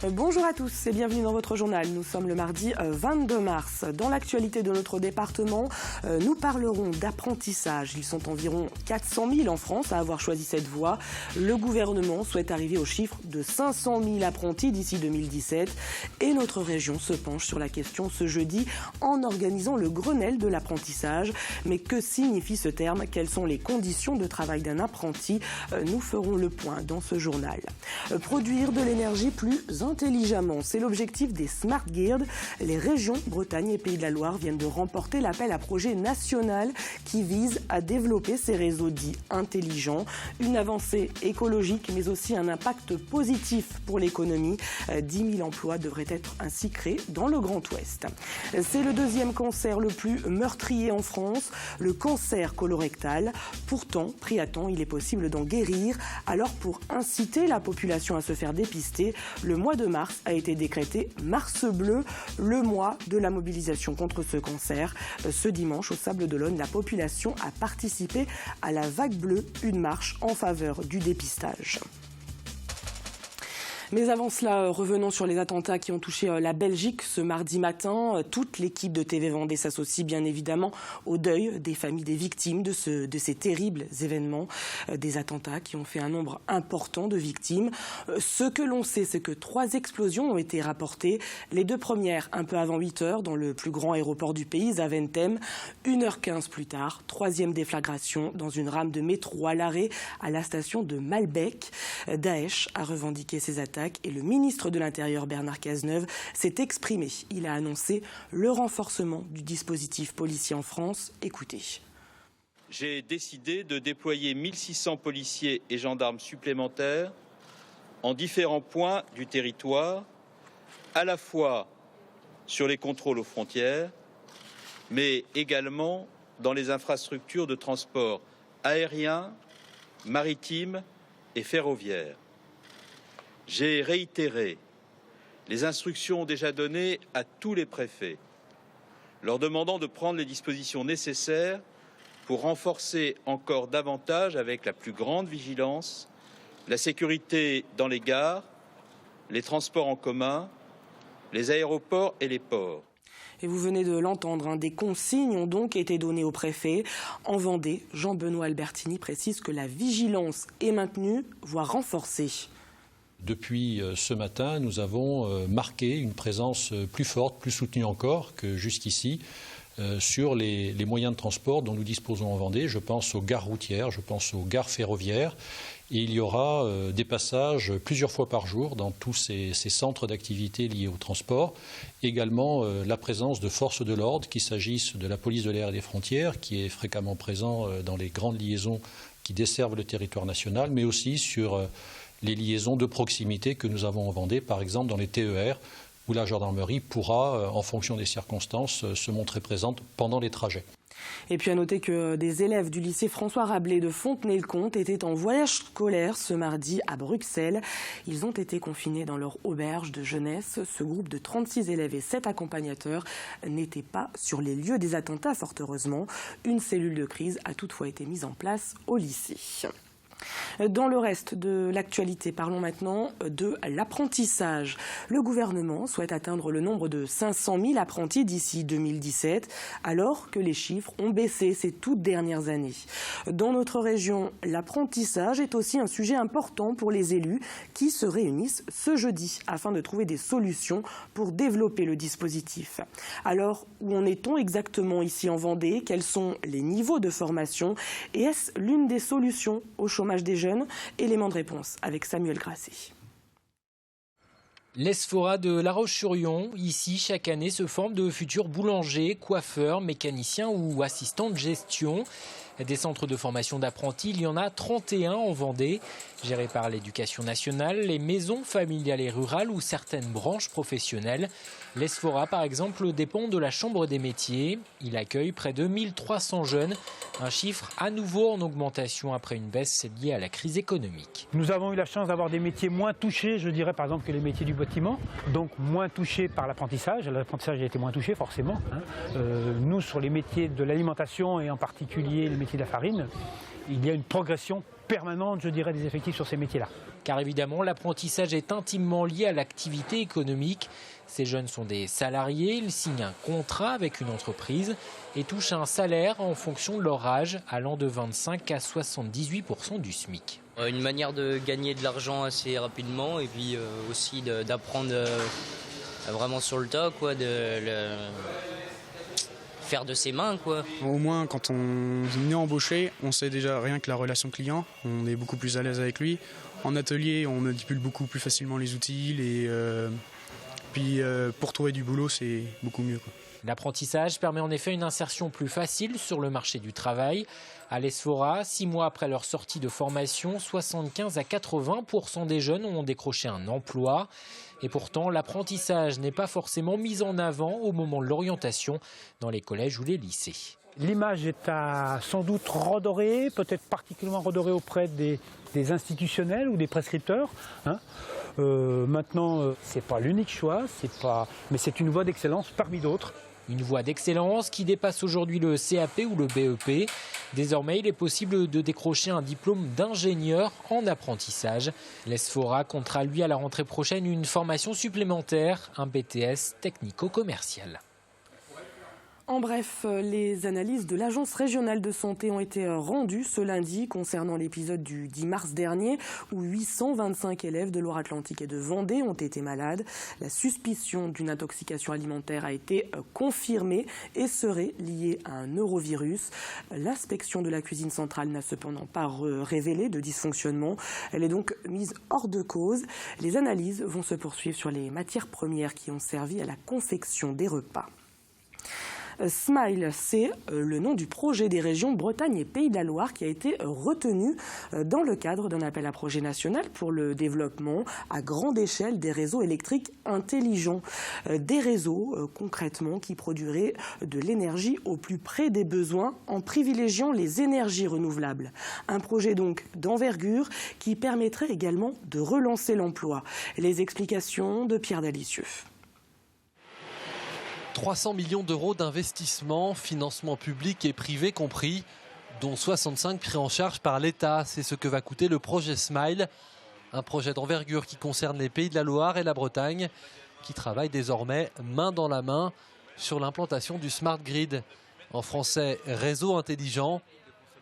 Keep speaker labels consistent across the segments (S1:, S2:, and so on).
S1: Bonjour à tous et bienvenue dans votre journal. Nous sommes le mardi 22 mars. Dans l'actualité de notre département, nous parlerons d'apprentissage. Ils sont environ 400 000 en France à avoir choisi cette voie. Le gouvernement souhaite arriver au chiffre de 500 000 apprentis d'ici 2017. Et notre région se penche sur la question ce jeudi en organisant le Grenelle de l'apprentissage. Mais que signifie ce terme? Quelles sont les conditions de travail d'un apprenti? Nous ferons le point dans ce journal. Produire de l'énergie plus intelligemment, c'est l'objectif des Smart Grid. Les régions Bretagne et Pays de la Loire viennent de remporter l'appel à projet national qui vise à développer ces réseaux dits intelligents. Une avancée écologique mais aussi un impact positif pour l'économie. 10 000 emplois devraient être ainsi créés dans le Grand Ouest. C'est le deuxième cancer le plus meurtrier en France, le cancer colorectal. Pourtant, pris à temps, il est possible d'en guérir. Alors pour inciter la population à se faire dépister, le mois de mars a été décrété Mars bleu, le mois de la mobilisation contre ce cancer. Ce dimanche, au Sables d'Olonne, la population a participé à la vague bleue, une marche en faveur du dépistage. Mais avant cela, revenons sur les attentats qui ont touché la Belgique ce mardi matin. Toute l'équipe de TV Vendée s'associe bien évidemment au deuil des familles des victimes de ces terribles événements. Des attentats qui ont fait un nombre important de victimes. Ce que l'on sait, c'est que 3 explosions ont été rapportées. Les 2 premières un peu avant 8 h dans le plus grand aéroport du pays, Zaventem. 1h15 plus tard, 3e déflagration dans une rame de métro à l'arrêt à la station de Malbec. Daesh a revendiqué ces attaques. Et le ministre de l'Intérieur, Bernard Cazeneuve, s'est exprimé. Il a annoncé le renforcement du dispositif policier en France. Écoutez.
S2: J'ai décidé de déployer 1600 policiers et gendarmes supplémentaires en différents points du territoire, à la fois sur les contrôles aux frontières, mais également dans les infrastructures de transport aérien, maritime et ferroviaire. J'ai réitéré les instructions déjà données à tous les préfets, leur demandant de prendre les dispositions nécessaires pour renforcer encore davantage, avec la plus grande vigilance, la sécurité dans les gares, les transports en commun, les aéroports et les ports.
S1: Et vous venez de l'entendre, des consignes ont donc été données au préfet. En Vendée, Jean-Benoît Albertini précise que la vigilance est maintenue, voire renforcée.
S3: Depuis ce matin, nous avons marqué une présence plus forte, plus soutenue encore que jusqu'ici sur les moyens de transport dont nous disposons en Vendée. Je pense aux gares routières, je pense aux gares ferroviaires. Et il y aura des passages plusieurs fois par jour dans tous ces centres d'activité liés au transport. Également la présence de forces de l'ordre, qu'il s'agisse de la police de l'air et des frontières, qui est fréquemment présent dans les grandes liaisons qui desservent le territoire national, mais aussi sur les liaisons de proximité que nous avons en Vendée, par exemple dans les TER, où la gendarmerie pourra, en fonction des circonstances, se montrer présente pendant les trajets.
S1: Et puis à noter que des élèves du lycée François Rabelais de Fontenay-le-Comte étaient en voyage scolaire ce mardi à Bruxelles. Ils ont été confinés dans leur auberge de jeunesse. Ce groupe de 36 élèves et 7 accompagnateurs n'était pas sur les lieux des attentats, fort heureusement. Une cellule de crise a toutefois été mise en place au lycée. Dans le reste de l'actualité, parlons maintenant de l'apprentissage. Le gouvernement souhaite atteindre le nombre de 500 000 apprentis d'ici 2017, alors que les chiffres ont baissé ces toutes dernières années. Dans notre région, l'apprentissage est aussi un sujet important pour les élus qui se réunissent ce jeudi afin de trouver des solutions pour développer le dispositif. Alors, où en est-on exactement ici en Vendée? Quels sont les niveaux de formation? Et est-ce l'une des solutions au chômage des jeunes? Élément de réponse avec Samuel Grasset.
S4: L'Esfora de La Roche-sur-Yon, ici chaque année se forment de futurs boulangers, coiffeurs, mécaniciens ou assistants de gestion. Des centres de formation d'apprentis, il y en a 31 en Vendée, gérés par l'Éducation nationale, les maisons familiales et rurales ou certaines branches professionnelles. L'Esfora, par exemple, dépend de la Chambre des métiers. Il accueille près de 1300 jeunes, un chiffre à nouveau en augmentation après une baisse liée à la crise économique.
S5: Nous avons eu la chance d'avoir des métiers moins touchés, je dirais par exemple que les métiers du bâtiment, donc moins touchés par l'apprentissage. L'apprentissage a été moins touché forcément. Nous, sur les métiers de l'alimentation et en particulier les métiers de la farine, il y a une progression permanente, je dirais, des effectifs sur ces métiers-là.
S4: Car évidemment, l'apprentissage est intimement lié à l'activité économique. Ces jeunes sont des salariés, ils signent un contrat avec une entreprise et touchent un salaire en fonction de leur âge, allant de 25 à 78% du SMIC.
S6: Une manière de gagner de l'argent assez rapidement et puis aussi d'apprendre vraiment sur le tas, quoi, faire de ses mains, quoi.
S7: Au moins, quand on est embauché, on sait déjà rien que la relation client, on est beaucoup plus à l'aise avec lui. En atelier, on manipule beaucoup plus facilement les outils et puis pour trouver du boulot, c'est beaucoup mieux, quoi.
S4: L'apprentissage permet en effet une insertion plus facile sur le marché du travail. À l'Esfora, 6 mois après leur sortie de formation, 75 à 80% des jeunes ont décroché un emploi. Et pourtant, l'apprentissage n'est pas forcément mis en avant au moment de l'orientation dans les collèges ou les lycées.
S5: L'image est sans doute redorée, peut-être particulièrement redorée auprès des institutionnels ou des prescripteurs. Maintenant, ce n'est pas l'unique choix, mais c'est une voie d'excellence parmi d'autres.
S4: Une voie d'excellence qui dépasse aujourd'hui le CAP ou le BEP. Désormais, il est possible de décrocher un diplôme d'ingénieur en apprentissage. L'Esfora comptera lui à la rentrée prochaine une formation supplémentaire, un BTS technico-commercial.
S1: En bref, les analyses de l'Agence régionale de santé ont été rendues ce lundi concernant l'épisode du 10 mars dernier où 825 élèves de Loire-Atlantique et de Vendée ont été malades. La suspicion d'une intoxication alimentaire a été confirmée et serait liée à un neurovirus. L'inspection de la cuisine centrale n'a cependant pas révélé de dysfonctionnement. Elle est donc mise hors de cause. Les analyses vont se poursuivre sur les matières premières qui ont servi à la confection des repas. Smile, c'est le nom du projet des régions Bretagne et Pays de la Loire qui a été retenu dans le cadre d'un appel à projet national pour le développement à grande échelle des réseaux électriques intelligents. Des réseaux concrètement qui produiraient de l'énergie au plus près des besoins en privilégiant les énergies renouvelables. Un projet donc d'envergure qui permettrait également de relancer l'emploi. Les explications de Pierre Dalicieux.
S8: 300 millions d'euros d'investissement, financement public et privé compris, dont 65 pris en charge par l'État. C'est ce que va coûter le projet Smile, un projet d'envergure qui concerne les Pays de la Loire et la Bretagne, qui travaillent désormais main dans la main sur l'implantation du Smart Grid, en français réseau intelligent.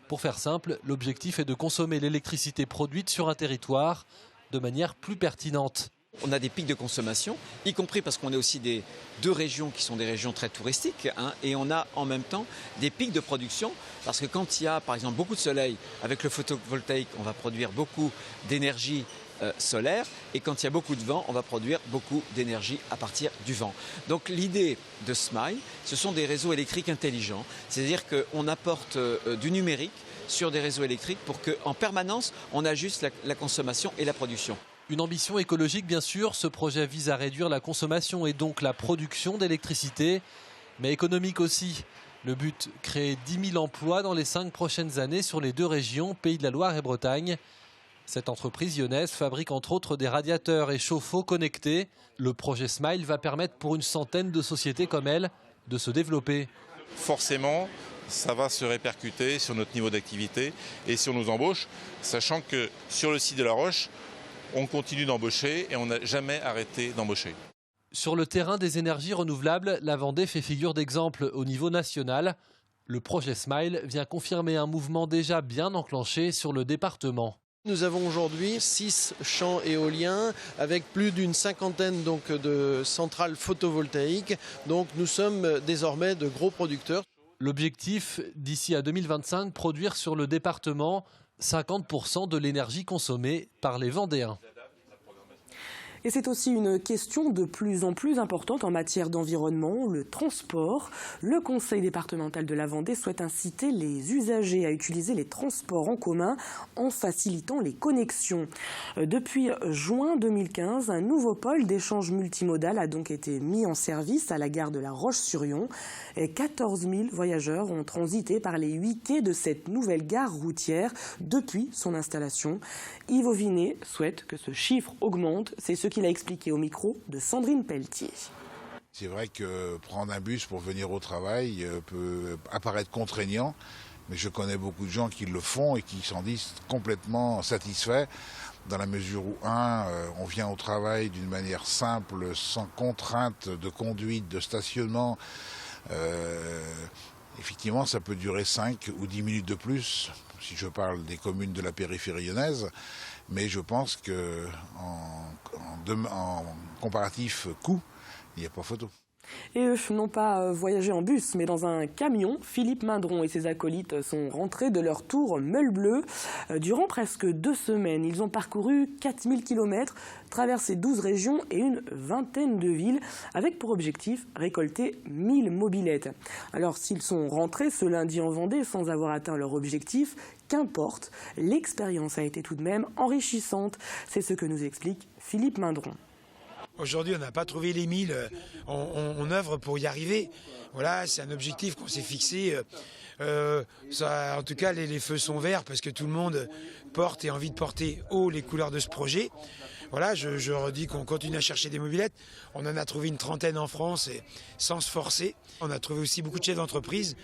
S8: Pour faire simple, l'objectif est de consommer l'électricité produite sur un territoire de manière plus pertinente.
S9: On a des pics de consommation, y compris parce qu'on est aussi deux régions qui sont des régions très touristiques, et on a en même temps des pics de production, parce que quand il y a par exemple beaucoup de soleil, avec le photovoltaïque, on va produire beaucoup d'énergie solaire, et quand il y a beaucoup de vent, on va produire beaucoup d'énergie à partir du vent. Donc l'idée de Smile, ce sont des réseaux électriques intelligents, c'est-à-dire qu'on apporte du numérique sur des réseaux électriques pour qu'en permanence, on ajuste la consommation et la production.
S8: Une ambition écologique, bien sûr. Ce projet vise à réduire la consommation et donc la production d'électricité, mais économique aussi. Le but, créer 10 000 emplois dans les 5 prochaines années sur les deux régions, Pays de la Loire et Bretagne. Cette entreprise lyonnaise fabrique entre autres des radiateurs et chauffe-eau connectés. Le projet Smile va permettre pour une centaine de sociétés comme elle de se développer.
S10: Forcément, ça va se répercuter sur notre niveau d'activité et sur nos embauches, sachant que sur le site de La Roche, on continue d'embaucher et on n'a jamais arrêté d'embaucher.
S8: Sur le terrain des énergies renouvelables, la Vendée fait figure d'exemple au niveau national. Le projet Smile vient confirmer un mouvement déjà bien enclenché sur le département.
S11: Nous avons aujourd'hui 6 champs éoliens avec plus d'une cinquantaine de centrales photovoltaïques. Donc nous sommes désormais de gros producteurs.
S8: L'objectif, d'ici à 2025, produire sur le département 50% de l'énergie consommée par les Vendéens.
S1: Et c'est aussi une question de plus en plus importante en matière d'environnement, le transport. Le conseil départemental de la Vendée souhaite inciter les usagers à utiliser les transports en commun en facilitant les connexions. Depuis juin 2015, un nouveau pôle d'échange multimodal a donc été mis en service à la gare de La Roche-sur-Yon. 14 000 voyageurs ont transité par les 8 quais de cette nouvelle gare routière depuis son installation. Yves Auvinet souhaite que ce chiffre augmente. C'est ce qu'il a expliqué au micro de Sandrine Pelletier.
S12: C'est vrai que prendre un bus pour venir au travail peut apparaître contraignant, Mais je connais beaucoup de gens qui le font et qui s'en disent complètement satisfaits, dans la mesure où, on vient au travail d'une manière simple, sans contrainte de conduite, de stationnement. Effectivement, ça peut durer 5 ou 10 minutes de plus, si je parle des communes de la périphérie lyonnaise, mais je pense qu'en comparatif coût, il n'y a pas photo.
S1: Et eux n'ont pas voyagé en bus, mais dans un camion. Philippe Mindron et ses acolytes sont rentrés de leur tour Meule Bleue. Durant presque 2 semaines, ils ont parcouru 4000 km, traversé 12 régions et une vingtaine de villes, avec pour objectif récolter 1000 mobylettes. Alors s'ils sont rentrés ce lundi en Vendée sans avoir atteint leur objectif, qu'importe, l'expérience a été tout de même enrichissante. C'est ce que nous explique Philippe Mindron.
S13: Aujourd'hui, on n'a pas trouvé les 1000, on œuvre pour y arriver. Voilà, c'est un objectif qu'on s'est fixé. En tout cas, les feux sont verts parce que tout le monde porte et a envie de porter haut les couleurs de ce projet. Voilà, je redis qu'on continue à chercher des mobylettes. On en a trouvé une trentaine en France et sans se forcer. On a trouvé aussi beaucoup de chefs d'entreprise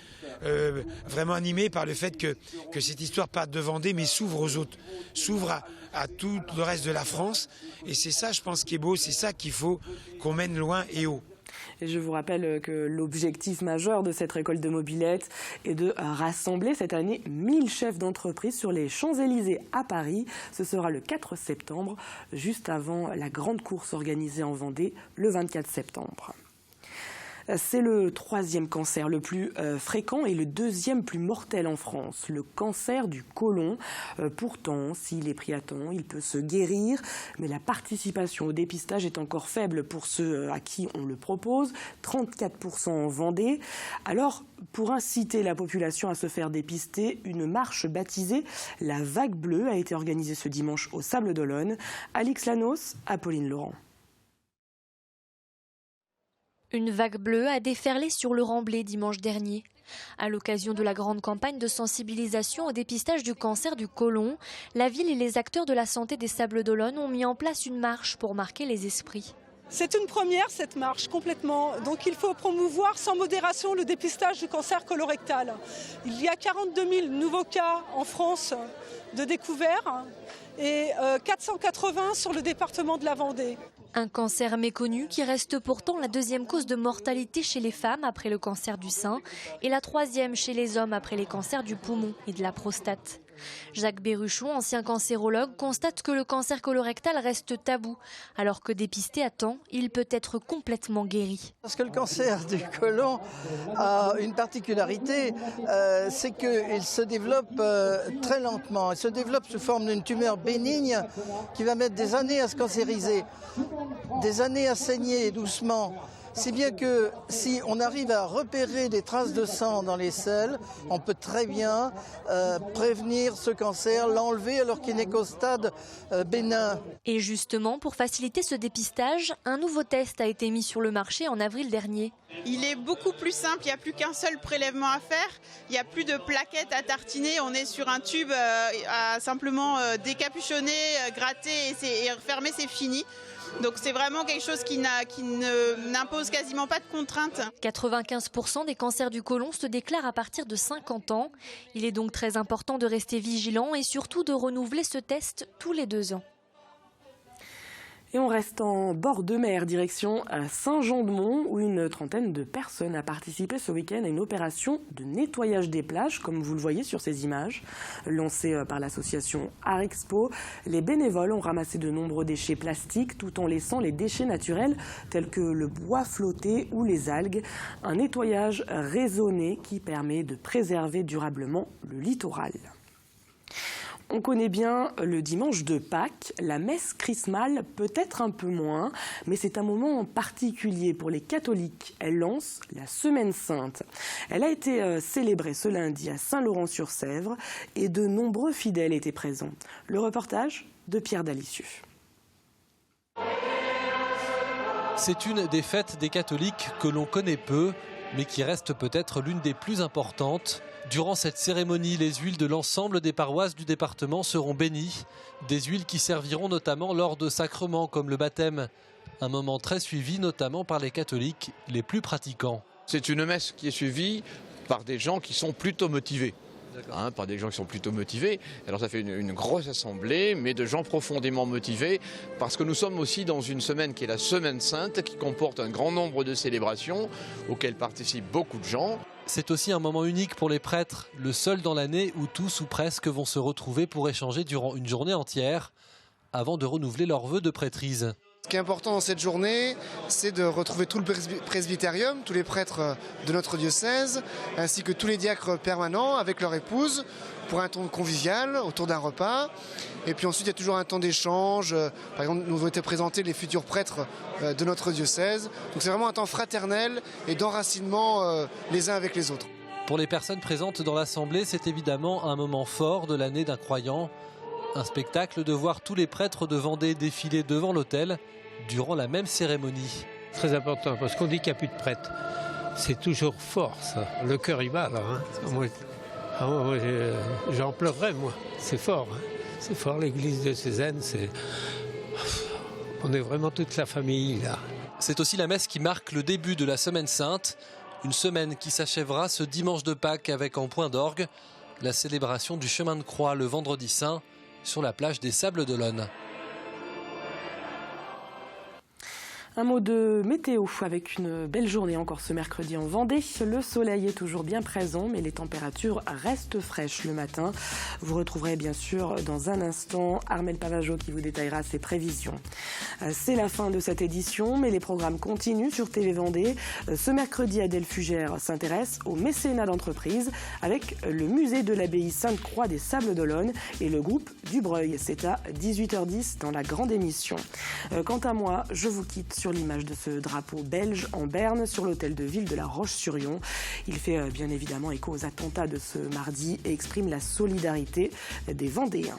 S13: vraiment animés par le fait que cette histoire parte de Vendée mais s'ouvre aux autres, s'ouvre à tout le reste de la France. Et c'est ça, je pense, qui est beau, c'est ça qu'il faut qu'on mène loin et haut.
S1: Et je vous rappelle que l'objectif majeur de cette récolte de mobylettes est de rassembler cette année 1000 chefs d'entreprise sur les Champs-Élysées à Paris. Ce sera le 4 septembre, juste avant la grande course organisée en Vendée le 24 septembre. C'est le 3e cancer le plus fréquent et le 2e plus mortel en France, le cancer du côlon. Pourtant, s'il est pris à temps, il peut se guérir, mais la participation au dépistage est encore faible pour ceux à qui on le propose, 34% en Vendée. Alors, pour inciter la population à se faire dépister, une marche baptisée la Vague Bleue a été organisée ce dimanche au Sables-d'Olonne. Alix Lanos, Apolline Laurent.
S14: Une vague bleue a déferlé sur le Remblai dimanche dernier. À l'occasion de la grande campagne de sensibilisation au dépistage du cancer du côlon, la ville et les acteurs de la santé des Sables-d'Olonne ont mis en place une marche pour marquer les esprits.
S15: C'est une première, cette marche, complètement. Donc il faut promouvoir sans modération le dépistage du cancer colorectal. Il y a 42 000 nouveaux cas en France de découvert et 480 sur le département de la Vendée.
S14: Un cancer méconnu qui reste pourtant la 2e cause de mortalité chez les femmes après le cancer du sein et la 3e chez les hommes après les cancers du poumon et de la prostate. Jacques Berruchon, ancien cancérologue, constate que le cancer colorectal reste tabou, alors que dépisté à temps, il peut être complètement guéri.
S16: Parce que le cancer du côlon a une particularité, c'est qu'il se développe très lentement. Il se développe sous forme d'une tumeur bénigne qui va mettre des années à se cancériser, des années à saigner doucement. Si bien que si on arrive à repérer des traces de sang dans les selles, on peut très bien prévenir ce cancer, l'enlever alors qu'il n'est qu'au stade bénin.
S14: Et justement, pour faciliter ce dépistage, un nouveau test a été mis sur le marché en avril dernier.
S17: Il est beaucoup plus simple, il n'y a plus qu'un seul prélèvement à faire, il n'y a plus de plaquettes à tartiner, on est sur un tube à simplement décapuchonner, gratter et refermer, c'est fini. Donc c'est vraiment quelque chose qui n'impose quasiment pas de contraintes.
S14: 95% des cancers du côlon se déclarent à partir de 50 ans. Il est donc très important de rester vigilant et surtout de renouveler ce test tous les 2 ans.
S1: Et on reste en bord de mer, direction Saint-Jean-de-Mont, où une trentaine de personnes a participé ce week-end à une opération de nettoyage des plages, comme vous le voyez sur ces images. Lancée par l'association Art Expo, les bénévoles ont ramassé de nombreux déchets plastiques tout en laissant les déchets naturels tels que le bois flotté ou les algues. Un nettoyage raisonné qui permet de préserver durablement le littoral. On connaît bien le dimanche de Pâques, la messe chrismale peut-être un peu moins, mais c'est un moment particulier pour les catholiques. Elle lance la Semaine Sainte. Elle a été célébrée ce lundi à Saint-Laurent-sur-Sèvre et de nombreux fidèles étaient présents. Le reportage de Pierre Dalicieux.
S8: C'est une des fêtes des catholiques que l'on connaît peu, mais qui reste peut-être l'une des plus importantes. Durant cette cérémonie, les huiles de l'ensemble des paroisses du département seront bénies. Des huiles qui serviront notamment lors de sacrements comme le baptême. Un moment très suivi notamment par les catholiques les plus pratiquants.
S18: C'est une messe qui est suivie par des gens qui sont plutôt motivés. par des gens qui sont plutôt motivés. Alors ça fait une grosse assemblée, mais de gens profondément motivés, parce que nous sommes aussi dans une semaine qui est la Semaine Sainte, qui comporte un grand nombre de célébrations auxquelles participent beaucoup de gens.
S8: C'est aussi un moment unique pour les prêtres, le seul dans l'année où tous ou presque vont se retrouver pour échanger durant une journée entière, avant de renouveler leurs vœux de prêtrise.
S19: Ce qui est important dans cette journée, c'est de retrouver tout le presbytérium, tous les prêtres de notre diocèse, ainsi que tous les diacres permanents avec leur épouse, pour un temps convivial autour d'un repas. Et puis ensuite, il y a toujours un temps d'échange. Par exemple, nous avons été présentés les futurs prêtres de notre diocèse. Donc c'est vraiment un temps fraternel et d'enracinement les uns avec les autres.
S8: Pour les personnes présentes dans l'Assemblée, c'est évidemment un moment fort de l'année d'un croyant. Un spectacle de voir tous les prêtres de Vendée défiler devant l'autel durant la même cérémonie.
S20: Très important, parce qu'on dit qu'il n'y a plus de prêtres. C'est toujours fort, ça. Le cœur, il bat, là. Moi, j'en pleurerais, moi. C'est fort. C'est fort, l'église de Cézanne. On est vraiment toute la famille, là.
S8: C'est aussi la messe qui marque le début de la Semaine Sainte. Une semaine qui s'achèvera ce dimanche de Pâques avec en point d'orgue la célébration du chemin de croix le vendredi saint sur la plage des Sables d'Olonne.
S1: Un mot de météo avec une belle journée encore ce mercredi en Vendée. Le soleil est toujours bien présent, mais les températures restent fraîches le matin. Vous retrouverez bien sûr dans un instant Armelle Pavageau qui vous détaillera ses prévisions. C'est la fin de cette édition, mais les programmes continuent sur TV Vendée. Ce mercredi, Adèle Fugère s'intéresse au mécénat d'entreprise avec le musée de l'abbaye Sainte-Croix des Sables d'Olonne et le groupe Dubreuil. C'est à 18h10 dans la grande émission. Quant à moi, je vous quitte sur l'image de ce drapeau belge en berne sur l'hôtel de ville de la Roche-sur-Yon. Il fait bien évidemment écho aux attentats de ce mardi et exprime la solidarité des Vendéens.